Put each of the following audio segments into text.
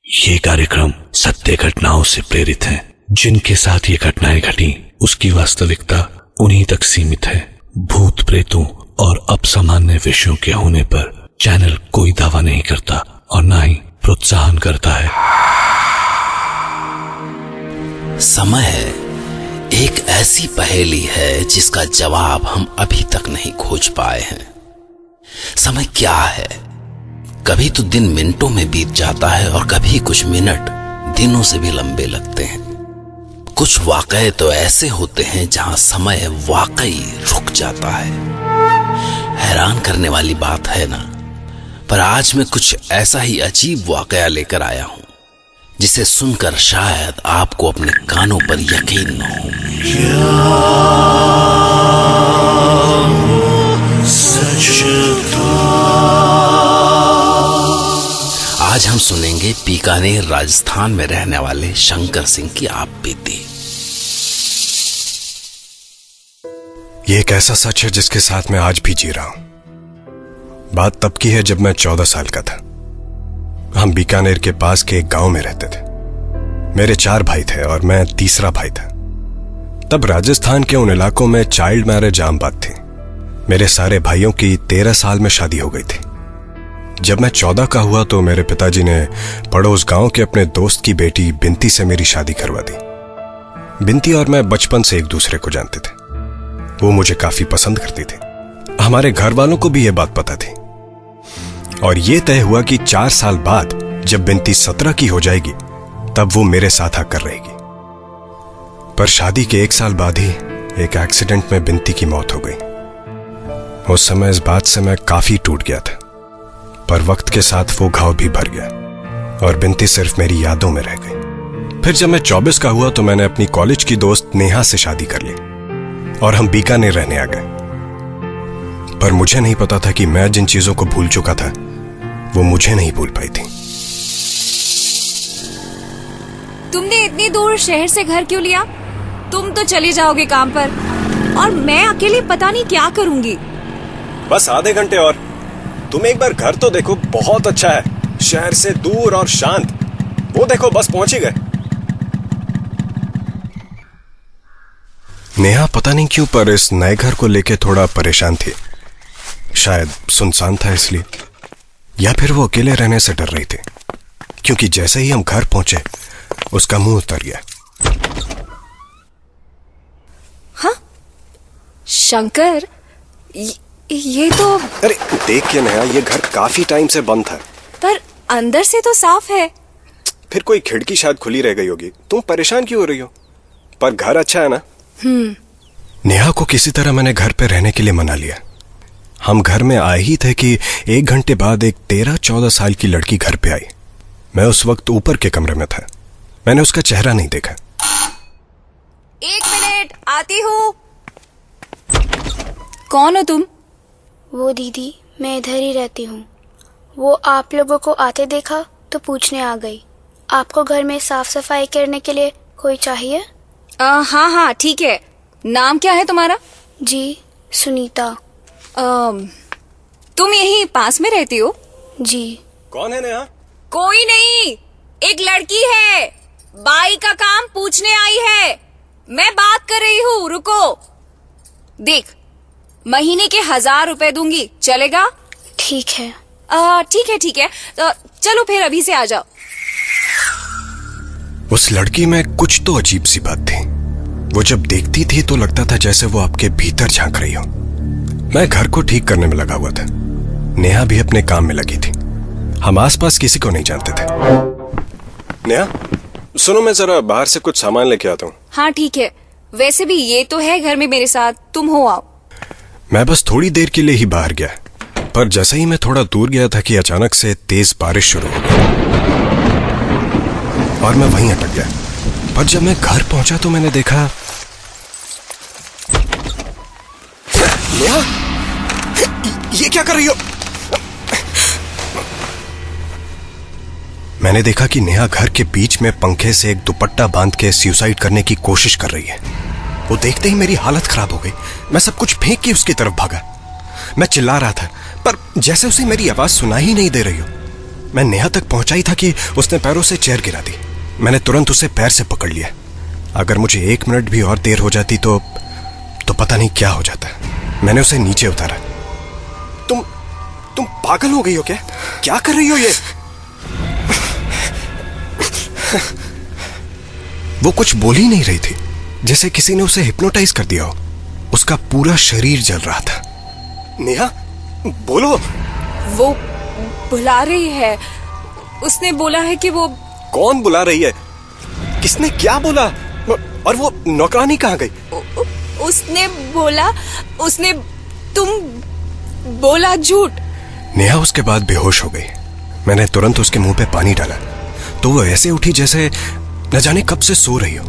ये कार्यक्रम सत्य घटनाओं से प्रेरित है। जिनके साथ ये घटनाएं घटी उसकी वास्तविकता उन्हीं तक सीमित है। भूत प्रेतों और असामान्य विषयों के होने पर चैनल कोई दावा नहीं करता और ना ही प्रोत्साहन करता है। समय एक ऐसी पहेली है जिसका जवाब हम अभी तक नहीं खोज पाए हैं। समय क्या है? कभी तो दिन मिनटों में बीत जाता है और कभी कुछ मिनट दिनों से भी लंबे लगते हैं। कुछ वाकये तो ऐसे होते हैं जहां समय वाकई रुक जाता है। हैरान करने वाली बात है ना? पर आज मैं कुछ ऐसा ही अजीब वाकया लेकर आया हूं जिसे सुनकर शायद आपको अपने कानों पर यकीन न हो। आज हम सुनेंगे बीकानेर राजस्थान में रहने वाले शंकर सिंह की आप बीती। ये एक ऐसा सच है जिसके साथ मैं आज भी जी रहा हूं। बात तब की है जब मैं 14 साल का था। हम बीकानेर के पास के एक गांव में रहते थे। मेरे 4 भाई थे और मैं तीसरा भाई था। तब राजस्थान के उन इलाकों में चाइल्ड मैरिज आम बात थी। मेरे सारे भाइयों की 13 साल में शादी हो गई थी। जब मैं 14 का हुआ तो मेरे पिताजी ने पड़ोस गांव के अपने दोस्त की बेटी बिंती से मेरी शादी करवा दी। बिंती और मैं बचपन से एक दूसरे को जानते थे। वो मुझे काफी पसंद करती थी। हमारे घर वालों को भी यह बात पता थी और यह तय हुआ कि 4 साल बाद जब बिंती 17 की हो जाएगी तब वो मेरे साथ आकर रहेगी। पर शादी के 1 साल बाद ही एक एक्सीडेंट में बिंती की मौत हो गई। उस समय इस बात से मैं काफी टूट गया था, पर वक्त के साथ वो घाव भी भर गया और बिंती सिर्फ मेरी यादों में रह गई। फिर जब मैं 24 का हुआ तो मैंने अपनी कॉलेज की दोस्त नेहा से शादी कर ली और हम बीकानेर रहने आ गए। पर मुझे नहीं पता था कि मैं जिन चीजों को भूल चुका था वो मुझे नहीं भूल पाई थी। तुमने इतनी दूर शहर से घर क्यों लिया? तुम तो चले जाओगे काम पर और मैं अकेले पता नहीं क्या करूंगी। बस आधे घंटे और। तुम एक बार घर तो देखो, बहुत अच्छा है, शहर से दूर और शांत। वो देखो बस पहुंच ही गए। नेहा पता नहीं क्यों पर इस नए घर को लेके थोड़ा परेशान थी। शायद सुनसान था इसलिए, या फिर वो अकेले रहने से डर रही थी, क्योंकि जैसे ही हम घर पहुंचे उसका मुंह उतर गया। हाँ? शंकर, ये तो... अरे देख के नेहा, ये घर काफी टाइम से बंद था। पर अंदर से तो साफ है। फिर कोई खिड़की शायद खुली रह गई होगी। तुम परेशान क्यों हो रही हो? पर घर अच्छा है ना? नेहा को किसी तरह मैंने घर पे रहने के लिए मना लिया। हम घर में आए ही थे कि 1 घंटे बाद एक 13-14 साल की लड़की घर पे आई। मैं उस वक्त ऊपर के कमरे में था। मैंने उसका चेहरा नहीं देखा। 1 मिनट, आती हूँ। कौन हो तुम? वो दीदी, मैं इधर ही रहती हूँ। वो आप लोगों को आते देखा तो पूछने आ गई। आपको घर में साफ सफाई करने के लिए कोई चाहिए? हाँ हाँ ठीक है। नाम क्या है तुम्हारा? जी, सुनीता। तुम यहीं पास में रहती हो? जी। कौन है नेहा? कोई नहीं, एक लड़की है। बाई का काम पूछने आई है। मैं बात कर रही हूँ, रुको। देख, महीने के 1000 रुपए दूंगी, चलेगा? ठीक है। ठीक है। तो चलो फिर अभी से आ जाओ। उस लड़की में कुछ तो अजीब सी बात थी। वो जब देखती थी तो लगता था जैसे वो आपके भीतर झांक रही हो। मैं घर को ठीक करने में लगा हुआ था। नेहा भी अपने काम में लगी थी। हम आसपास किसी को नहीं जानते थे। नेहा, सुनो, मैं जरा बाहर से कुछ सामान लेके आता हूँ। हाँ ठीक है। वैसे भी ये तो है घर में मेरे साथ, तुम हो आओ। मैं बस थोड़ी देर के लिए ही बाहर गया, पर जैसे ही मैं थोड़ा दूर गया था कि अचानक से तेज बारिश शुरू हो गई और मैं वहीं अटक गया। पर जब मैं घर पहुंचा तो मैंने देखा... नेहा, ये क्या कर रही हो? मैंने देखा कि नेहा घर के बीच में पंखे से एक दुपट्टा बांध के सुसाइड करने की कोशिश कर रही है। वो देखते ही मेरी हालत खराब हो गई। मैं सब कुछ फेंक के उसकी तरफ भागा। मैं चिल्ला रहा था, पर जैसे उसे मेरी आवाज सुनाई ही नहीं दे रही हो। मैं नेहा तक पहुंचा ही था कि उसने पैरों से चेयर गिरा दी। मैंने तुरंत उसे पैर से पकड़ लिया। अगर मुझे 1 मिनट भी और देर हो जाती तो पता नहीं क्या हो जाता। मैंने उसे नीचे उतारा। तुम पागल हो गई हो क्या? क्या कर रही हो ये? वो कुछ बोल ही नहीं रही थी, जैसे किसी ने उसे हिप्नोटाइज कर दिया हो। उसका पूरा शरीर जल रहा था। नेहा, बोलो। वो बुला रही है। उसने बोला है कि वो... कौन बुला रही है? किसने क्या बोला? और वो नौकरानी कहाँ गई? उसने बोला... तुम बोला झूठ। नेहा उसके बाद बेहोश हो गई। मैंने तुरंत उसके मुंह पे पानी डाला तो वो ऐसे उठी जैसे न जाने कब से सो रही हो।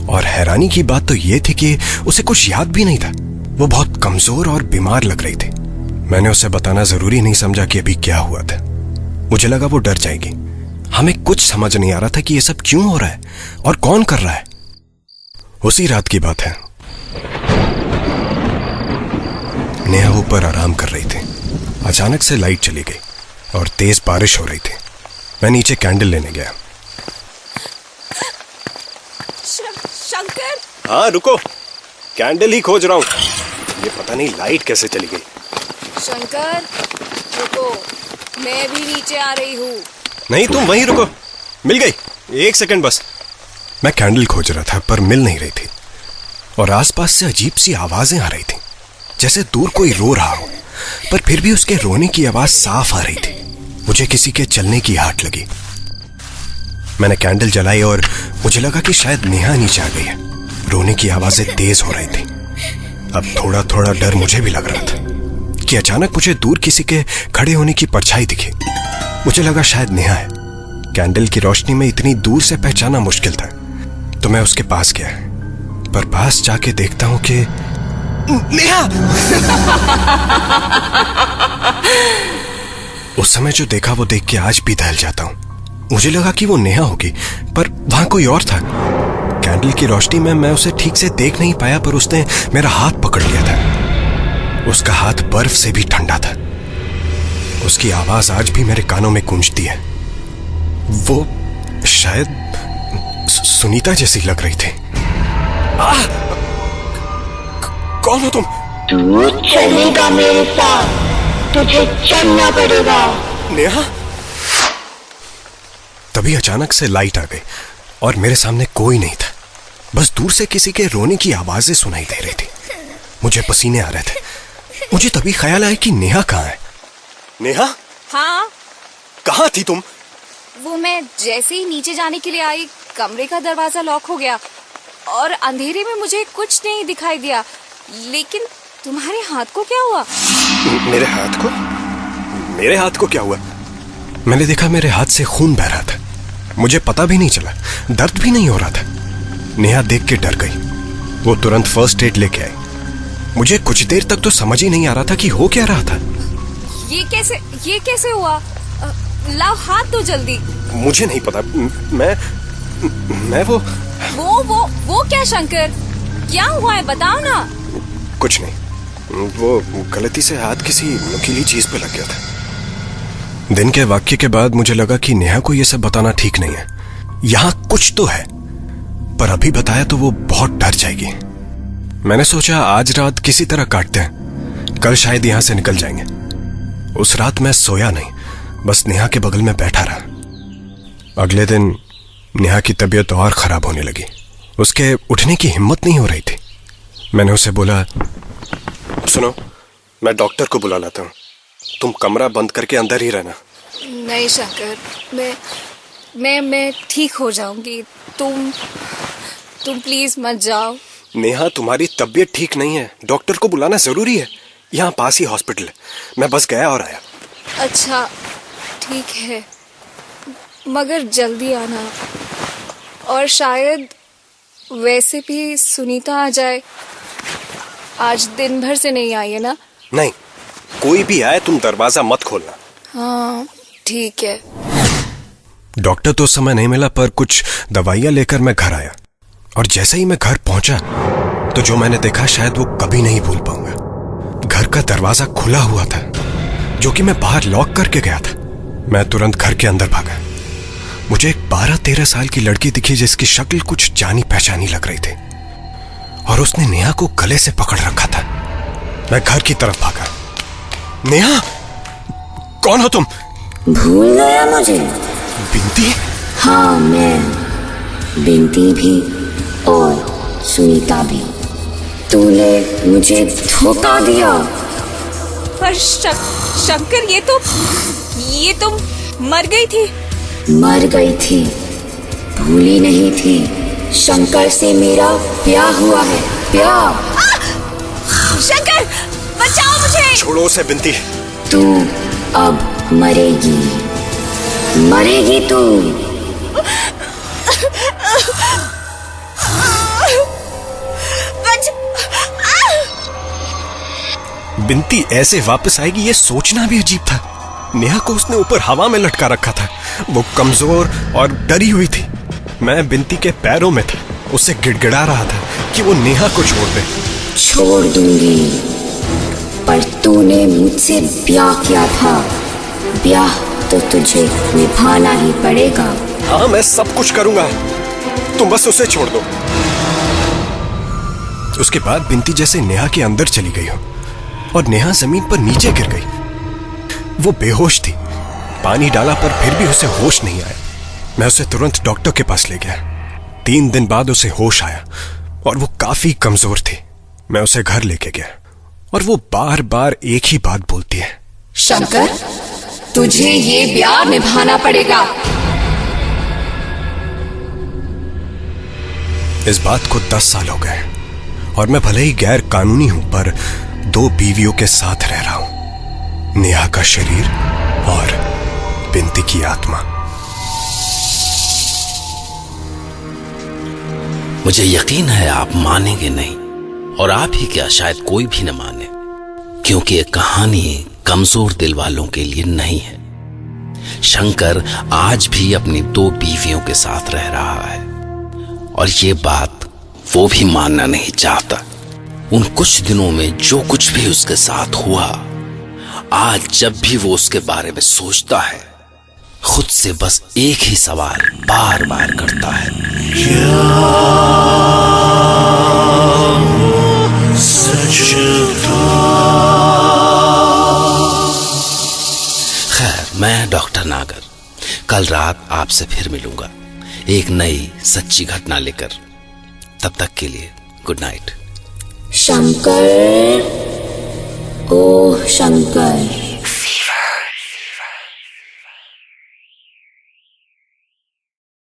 और हैरानी की बात तो ये थी कि उसे कुछ याद भी नहीं था। वो बहुत कमजोर और बीमार लग रही थी। मैंने उसे बताना जरूरी नहीं समझा कि अभी क्या हुआ था। मुझे लगा वो डर जाएगी। हमें कुछ समझ नहीं आ रहा था कि ये सब क्यों हो रहा है और कौन कर रहा है। उसी रात की बात है। नेहा ऊपर आराम कर रही थी। अचानक से लाइट चली गई और तेज बारिश हो रही थी। मैं नीचे कैंडल लेने गया। शंकर। हाँ रुको, कैंडल ही खोज रहा हूँ। ये पता नहीं लाइट कैसे चली गई। शंकर रुको, मैं भी नीचे आ रही हूँ। नहीं, तुम वहीं रुको। मिल गई, 1 सेकंड बस। मैं कैंडल खोज रहा था पर मिल नहीं रही थी और आसपास से अजीब सी आवाजें आ रही थी, जैसे दूर कोई रो रहा हो, पर फिर भी उसके रोने की आवाज साफ आ रही थी। मुझे किसी के चलने की आहट लगी। मैंने कैंडल जलाई और मुझे लगा कि शायद नेहा नीचे आ गई है। रोने की आवाजें तेज हो रही थी। अब थोड़ा थोड़ा डर मुझे भी लग रहा था कि अचानक मुझे दूर किसी के खड़े होने की परछाई दिखी। मुझे लगा शायद नेहा है। कैंडल की रोशनी में इतनी दूर से पहचाना मुश्किल था, तो मैं उसके पास गया। पर पास जाके देखता हूं कि नेहा। उस समय जो देखा वो देख के आज भी दहल जाता हूं। मुझे लगा कि वो नेहा होगी, पर वहां कोई और था। कैंडल की रोशनी में मैं उसे ठीक से देख नहीं पाया, पर उसने मेरा हाथ पकड़ लिया था। उसका हाथ बर्फ से भी ठंडा था। उसकी आवाज आज भी मेरे कानों में गूंजती है। वो शायद सुनीता जैसी लग रही थी। कौन हो तुम? तू चलेगा मेरे साथ, तुझे चलना पड़ेगा। नेहा। तभी अचानक से लाइट आ गई और मेरे सामने कोई नहीं था। बस दूर से किसी के रोने की आवाजें सुनाई दे रही थी। मुझे पसीने आ रहे थे। मुझे तभी ख्याल आया कि नेहा कहाँ है। नेहा? हाँ। कहाँ थी तुम? वो मैं जैसे ही नीचे जाने के लिए आई, कमरे का दरवाजा लॉक हो गया और अंधेरे में मुझे कुछ नहीं दिखाई दिया। लेकिन तुम्हारे हाथ को क्या हुआ? मेरे हाथ को? मेरे हाथ को क्या हुआ? मैंने देखा मेरे हाथ से खून बह रहा था। मुझे पता भी नहीं चला, दर्द भी नहीं हो रहा था। नेहा देख के डर गई। वो तुरंत फर्स्ट एड लेके आई। मुझे कुछ देर तक तो समझ ही नहीं आ रहा था कि हो क्या रहा था। ये कैसे हुआ? लाओ हाथ दो जल्दी। मुझे नहीं पता। मैं वो क्या शंकर? क्या हुआ है बताओ ना। कुछ नहीं, वो गलती से हाथ किसी नुकीली चीज पे लग गया था। दिन के वाक्य के बाद मुझे लगा कि नेहा को यह सब बताना ठीक नहीं है। यहां कुछ तो है, पर अभी बताया तो वो बहुत डर जाएगी। मैंने सोचा आज रात किसी तरह काटते हैं, कल शायद यहां से निकल जाएंगे। उस रात मैं सोया नहीं, बस नेहा के बगल में बैठा रहा। अगले दिन नेहा की तबीयत और खराब होने लगी। उसके उठने की हिम्मत नहीं हो रही थी। मैंने उसे बोला, सुनो, मैं डॉक्टर को बुला लाता हूँ, तुम कमरा बंद करके अंदर ही रहना। नहीं शंकर, मैं ठीक हो जाऊंगी। तुम प्लीज मत जाओ। नेहा, तुम्हारी तबीयत ठीक नहीं है, डॉक्टर को बुलाना जरूरी है। यहाँ पास ही हॉस्पिटल है, मैं बस गया और आया। अच्छा ठीक है, मगर जल्दी आना। और शायद वैसे भी सुनीता आ जाए। आज दिन भर से नहीं आई है ना? नहीं, कोई भी आए तुम दरवाजा मत खोलना। हाँ ठीक है। डॉक्टर तो उस समय नहीं मिला, पर कुछ दवाइयां लेकर मैं घर आया। और जैसे ही मैं घर पहुंचा तो जो मैंने देखा शायद वो कभी नहीं भूल पाऊंगा। घर का दरवाजा खुला हुआ था, जो कि मैं बाहर लॉक करके गया था। मैं तुरंत घर के अंदर भागा। मुझे एक 12-13 साल की लड़की दिखी जिसकी शक्ल कुछ जानी पहचानी लग रही थी और उसने नेहा को गले से पकड़ रखा था। मैं घर की तरफ भागा। नेहा, कौन हो तुम? भूल गया मुझे? बिंती? हाँ, मैं बिंती भी और सुनीता भी। तूने मुझे धोखा दिया। पर शंकर, ये तो मर गई थी। मर गई थी, भूली नहीं थी। शंकर से मेरा ब्याह हुआ है, ब्याह। शंकर, बचाओ मुझे। छोड़ो उसे बिंती। तू अब मरेगी, मरेगी तू। बिंती ऐसे वापस आएगी ये सोचना भी अजीब था। नेहा को उसने ऊपर हवा में लटका रखा था। वो कमजोर और डरी हुई थी। मैं बिंती के पैरों में था, उससे गिड़गिड़ा रहा था कि वो नेहा को छोड़ दे। छोड़ दूंगी, पर तूने मुझसे ब्याह किया था। ब्याह तो तुझे निभाना ही पड़ेगा। हाँ, मैं सब कुछ करूंगा, तुम बस उसे छोड़ दो। उसके बाद बिंती जैसे नेहा के अंदर चली गई हो और नेहा जमीन पर नीचे गिर गई। वो बेहोश थी। पानी डाला पर फिर भी उसे होश नहीं आया। मैं उसे तुरंत डॉक्टर के पास ले गया। 3 दिन बाद उसे होश आया और वो काफी कमजोर थी। मैं उसे घर लेके गया और वो बार बार एक ही बात बोलती है, शंकर, तुझे ये ब्याह निभाना पड़ेगा। इस बात को 10 साल हो गए और मैं भले ही गैर कानूनी हूं पर 2 बीवियों के साथ रह रहा हूं, नेहा का शरीर और बिंती की आत्मा। मुझे यकीन है आप मानेंगे नहीं, और आप ही क्या शायद कोई भी न माने, क्योंकि ये कहानी कमजोर दिल वालों के लिए नहीं है। शंकर आज भी अपनी 2 बीवियों के साथ रह रहा है और ये बात वो भी मानना नहीं चाहता। उन कुछ दिनों में जो कुछ भी उसके साथ हुआ, आज जब भी वो उसके बारे में सोचता है, खुद से बस एक ही सवाल बार बार करता है, खैर, मैं डॉक्टर नागर कल रात आपसे फिर मिलूंगा एक नई सच्ची घटना लेकर। तब तक के लिए गुड नाइट। शंकर, ओह शंकर।